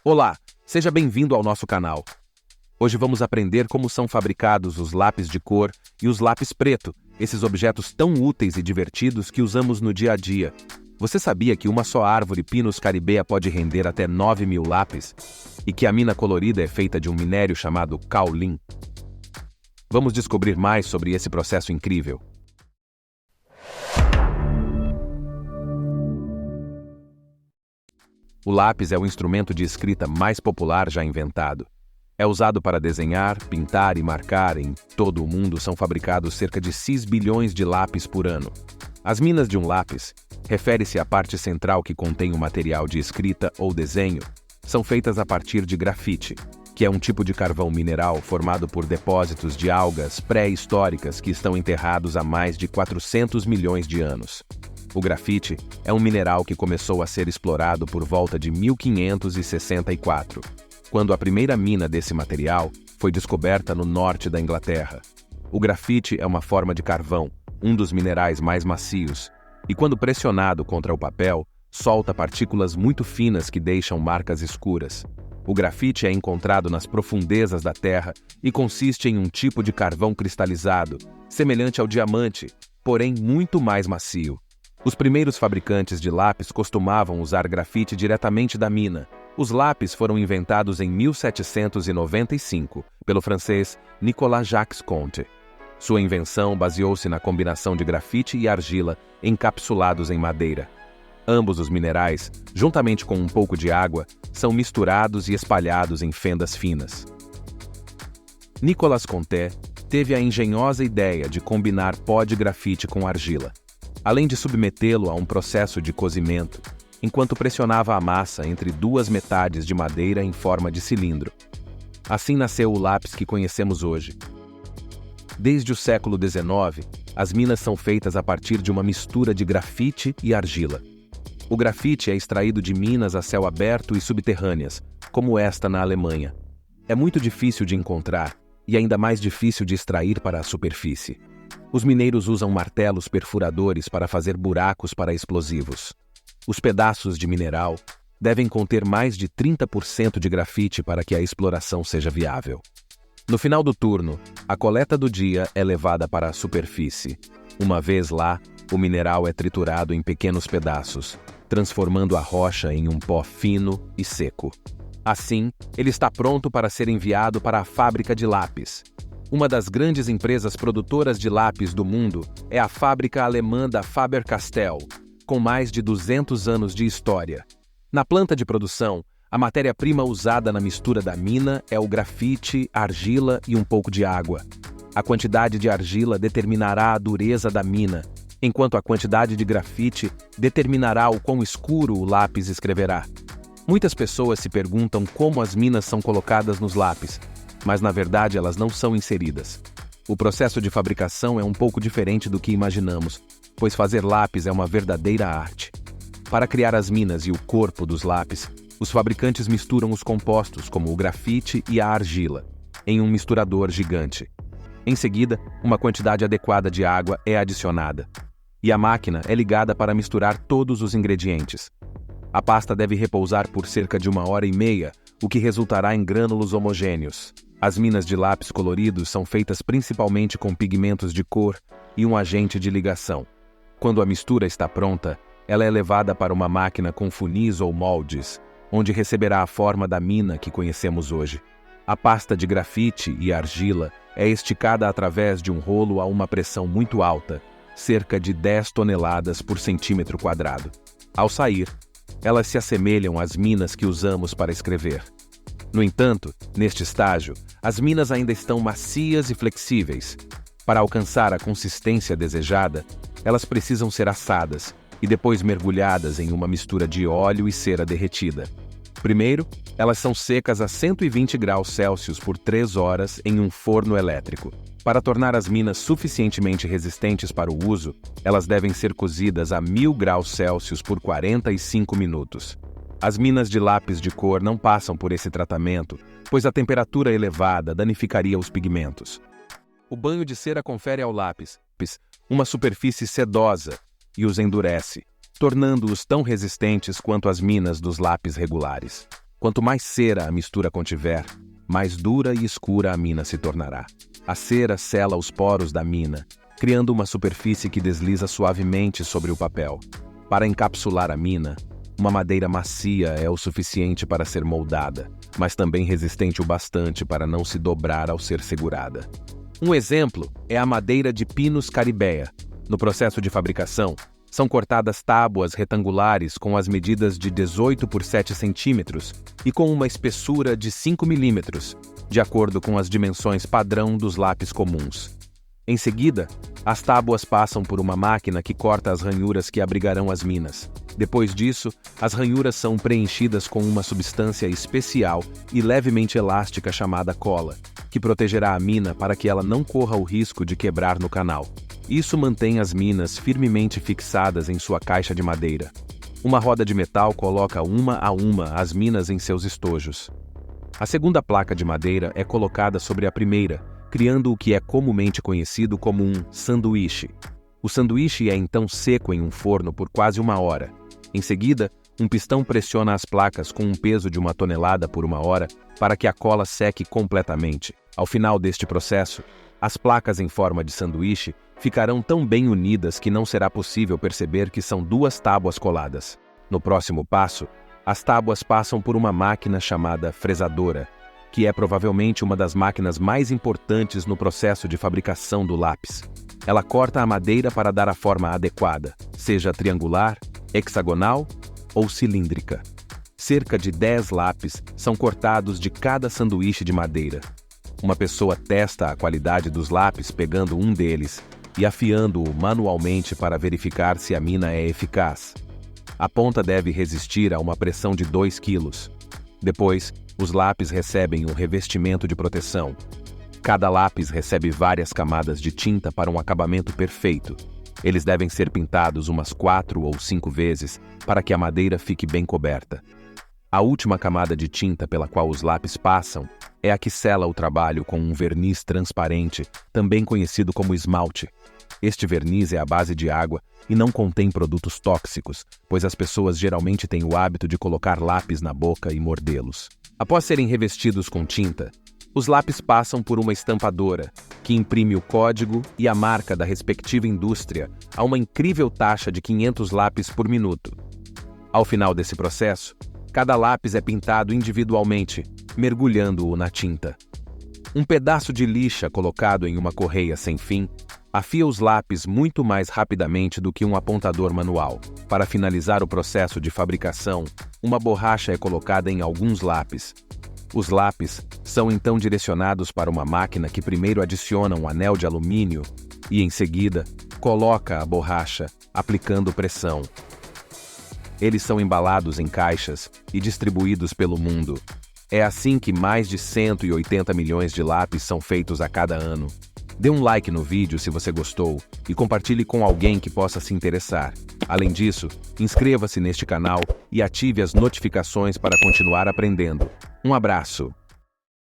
Olá, seja bem-vindo ao nosso canal. Hoje vamos aprender como são fabricados os lápis de cor e os lápis preto, esses objetos tão úteis e divertidos que usamos no dia a dia. Você sabia que uma só árvore Pinus caribaea pode render até 9.000 lápis? E que a mina colorida é feita de um minério chamado caolin? Vamos descobrir mais sobre esse processo incrível. O lápis é o instrumento de escrita mais popular já inventado. É usado para desenhar, pintar e marcar. Em todo o mundo são fabricados cerca de 6 bilhões de lápis por ano. As minas de um lápis, refere-se à parte central que contém o material de escrita ou desenho, são feitas a partir de grafite, que é um tipo de carvão mineral formado por depósitos de algas pré-históricas que estão enterrados há mais de 400 milhões de anos. O grafite é um mineral que começou a ser explorado por volta de 1564, quando a primeira mina desse material foi descoberta no norte da Inglaterra. O grafite é uma forma de carvão, um dos minerais mais macios, e quando pressionado contra o papel, solta partículas muito finas que deixam marcas escuras. O grafite é encontrado nas profundezas da Terra e consiste em um tipo de carvão cristalizado, semelhante ao diamante, porém muito mais macio. Os primeiros fabricantes de lápis costumavam usar grafite diretamente da mina. Os lápis foram inventados em 1795 pelo francês Nicolas Jacques Conte. Sua invenção baseou-se na combinação de grafite e argila encapsulados em madeira. Ambos os minerais, juntamente com um pouco de água, são misturados e espalhados em fendas finas. Nicolas Conte teve a engenhosa ideia de combinar pó de grafite com argila, além de submetê-lo a um processo de cozimento, enquanto pressionava a massa entre duas metades de madeira em forma de cilindro. Assim nasceu o lápis que conhecemos hoje. Desde o século XIX, as minas são feitas a partir de uma mistura de grafite e argila. O grafite é extraído de minas a céu aberto e subterrâneas, como esta na Alemanha. É muito difícil de encontrar e ainda mais difícil de extrair para a superfície. Os mineiros usam martelos perfuradores para fazer buracos para explosivos. Os pedaços de mineral devem conter mais de 30% de grafite para que a exploração seja viável. No final do turno, a coleta do dia é levada para a superfície. Uma vez lá, o mineral é triturado em pequenos pedaços, transformando a rocha em um pó fino e seco. Assim, ele está pronto para ser enviado para a fábrica de lápis. Uma das grandes empresas produtoras de lápis do mundo é a fábrica alemã da Faber-Castell, com mais de 200 anos de história. Na planta de produção, a matéria-prima usada na mistura da mina é o grafite, argila e um pouco de água. A quantidade de argila determinará a dureza da mina, enquanto a quantidade de grafite determinará o quão escuro o lápis escreverá. Muitas pessoas se perguntam como as minas são colocadas nos lápis, mas na verdade elas não são inseridas. O processo de fabricação é um pouco diferente do que imaginamos, pois fazer lápis é uma verdadeira arte. Para criar as minas e o corpo dos lápis, os fabricantes misturam os compostos, como o grafite e a argila, em um misturador gigante. Em seguida, uma quantidade adequada de água é adicionada, e a máquina é ligada para misturar todos os ingredientes. A pasta deve repousar por cerca de 1h30, o que resultará em grânulos homogêneos. As minas de lápis coloridos são feitas principalmente com pigmentos de cor e um agente de ligação. Quando a mistura está pronta, ela é levada para uma máquina com funis ou moldes, onde receberá a forma da mina que conhecemos hoje. A pasta de grafite e argila é esticada através de um rolo a uma pressão muito alta, cerca de 10 toneladas por centímetro quadrado. Ao sair, elas se assemelham às minas que usamos para escrever. No entanto, neste estágio, as minas ainda estão macias e flexíveis. Para alcançar a consistência desejada, elas precisam ser assadas e depois mergulhadas em uma mistura de óleo e cera derretida. Primeiro, elas são secas a 120 graus Celsius por 3 horas em um forno elétrico. Para tornar as minas suficientemente resistentes para o uso, elas devem ser cozidas a 1000 graus Celsius por 45 minutos. As minas de lápis de cor não passam por esse tratamento, pois a temperatura elevada danificaria os pigmentos. O banho de cera confere ao lápis uma superfície sedosa e os endurece, tornando-os tão resistentes quanto as minas dos lápis regulares. Quanto mais cera a mistura contiver, mais dura e escura a mina se tornará. A cera sela os poros da mina, criando uma superfície que desliza suavemente sobre o papel. Para encapsular a mina, uma madeira macia é o suficiente para ser moldada, mas também resistente o bastante para não se dobrar ao ser segurada. Um exemplo é a madeira de Pinus caribeia. No processo de fabricação, são cortadas tábuas retangulares com as medidas de 18 por 7 centímetros e com uma espessura de 5 milímetros, de acordo com as dimensões padrão dos lápis comuns. Em seguida, as tábuas passam por uma máquina que corta as ranhuras que abrigarão as minas. Depois disso, as ranhuras são preenchidas com uma substância especial e levemente elástica chamada cola, que protegerá a mina para que ela não corra o risco de quebrar no canal. Isso mantém as minas firmemente fixadas em sua caixa de madeira. Uma roda de metal coloca uma a uma as minas em seus estojos. A segunda placa de madeira é colocada sobre a primeira, criando o que é comumente conhecido como um sanduíche. O sanduíche é então seco em um forno por quase 1 hora. Em seguida, um pistão pressiona as placas com um peso de 1 tonelada por 1 hora para que a cola seque completamente. Ao final deste processo, as placas em forma de sanduíche ficarão tão bem unidas que não será possível perceber que são 2 tábuas coladas. No próximo passo, as tábuas passam por uma máquina chamada fresadora, que é provavelmente uma das máquinas mais importantes no processo de fabricação do lápis. Ela corta a madeira para dar a forma adequada, seja triangular, hexagonal ou cilíndrica. Cerca de 10 lápis são cortados de cada sanduíche de madeira. Uma pessoa testa a qualidade dos lápis pegando um deles e afiando-o manualmente para verificar se a mina é eficaz. A ponta deve resistir a uma pressão de 2 kg. Depois, os lápis recebem um revestimento de proteção. Cada lápis recebe várias camadas de tinta para um acabamento perfeito. Eles devem ser pintados umas 4 ou 5 vezes para que a madeira fique bem coberta. A última camada de tinta pela qual os lápis passam é a que sela o trabalho com um verniz transparente, também conhecido como esmalte. Este verniz é à base de água e não contém produtos tóxicos, pois as pessoas geralmente têm o hábito de colocar lápis na boca e mordê-los. Após serem revestidos com tinta, os lápis passam por uma estampadora, que imprime o código e a marca da respectiva indústria a uma incrível taxa de 500 lápis por minuto. Ao final desse processo, cada lápis é pintado individualmente, mergulhando-o na tinta. Um pedaço de lixa colocado em uma correia sem fim afia os lápis muito mais rapidamente do que um apontador manual. Para finalizar o processo de fabricação, uma borracha é colocada em alguns lápis. Os lápis são então direcionados para uma máquina que primeiro adiciona um anel de alumínio e, em seguida, coloca a borracha, aplicando pressão. Eles são embalados em caixas e distribuídos pelo mundo. É assim que mais de 180 milhões de lápis são feitos a cada ano. Dê um like no vídeo se você gostou e compartilhe com alguém que possa se interessar. Além disso, inscreva-se neste canal e ative as notificações para continuar aprendendo. Um abraço!